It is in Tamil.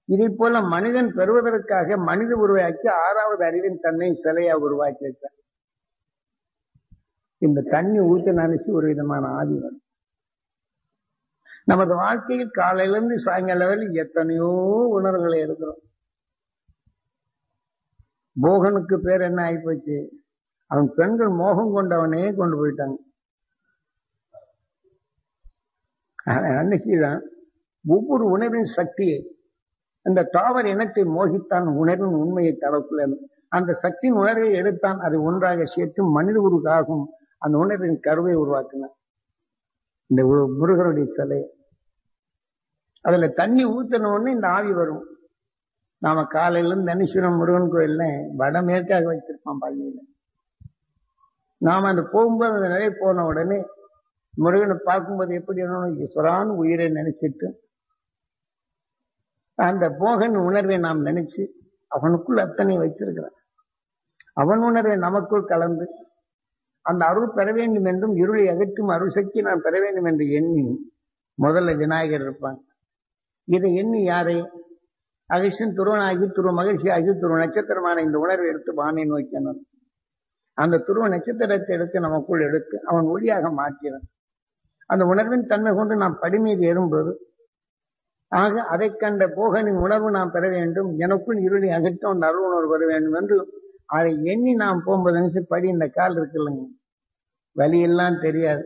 இதை போல மனிதன் பெறுவதற்காக மனித உருவாக்கி 6வது அறிவின் தன்னை சிலையா உருவாக்கி வைத்தார். இந்த தண்ணி ஊத்த நினைச்சு ஒரு விதமான ஆதி வரும். நமது வாழ்க்கையில் காலையிலிருந்து சாயங்காலம் வரை எத்தனையோ உணர்வுகளை இருக்கிறோம். போகனுக்கு பேர் என்ன ஆயிப்போச்சு? அவன் பெண்கள் மோகம் கொண்டவனே கொண்டு போயிட்டாங்க. அன்னைக்குதான் ஒவ்வொரு உணர்வின் சக்தியை அந்த தாவர இனத்தை மோகித்தான் உணர்வின் உண்மையை தளக்குள்ள அந்த சக்தியின் உணர்வை எடுத்தான், அதை ஒன்றாக சேர்த்து மனித உருவாகும் அந்த உணர்வின் கருவை உருவாக்கினான். இந்த முருகனுடைய சிலை அதுல தண்ணி ஊத்தணும்னு இந்த ஆவி வரும். நாம காலையில இருந்து தனீஸ்வரம் முருகன் கோயில்ல வடமேற்காக வச்சிருப்பான் பழனியில. நாம அந்த போகும்போது அந்த நிலை போன உடனே முருகனை பார்க்கும்போது எப்படி ஈஸ்வரான்னு உயிரை நினைச்சிட்டு அந்த போகன் உணர்வை நாம் நினைச்சு அவனுக்குள் அத்தனை வைத்திருக்கிறான். அவன் உணர்வை நமக்குள் கலந்து அந்த அருள் பெற வேண்டும் என்றும் இருளை அகற்றும் அருள் சக்தி நான் பெற வேண்டும் என்று எண்ணி முதல்ல விநாயகர் இருப்பாங்க. இதை எண்ணி யாரை அகிஷன் துருவனாகி துருவ மகிழ்ச்சி ஆகி துருவ நட்சத்திரமான இந்த உணர்வை எடுத்து வானை நோக்கினான். அந்த துருவ நட்சத்திரத்தை எடுத்து நமக்குள் எடுத்து அவன் ஒளியாக மாற்றினான். அந்த உணர்வின் தன்மை கொண்டு நாம் படிமீது ஏறும்போது ஆக அதை கண்ட போகனின் உணர்வு நாம் பெற வேண்டும், எனக்குள் இருளை அகற்றும் அந்த அருள் உணர்வு பெற வேண்டும் என்று அதை எண்ணி நாம் போகும்போது நினைச்சு படி இந்த கால் இருக்குல்லங்க வலியெல்லாம் தெரியாது.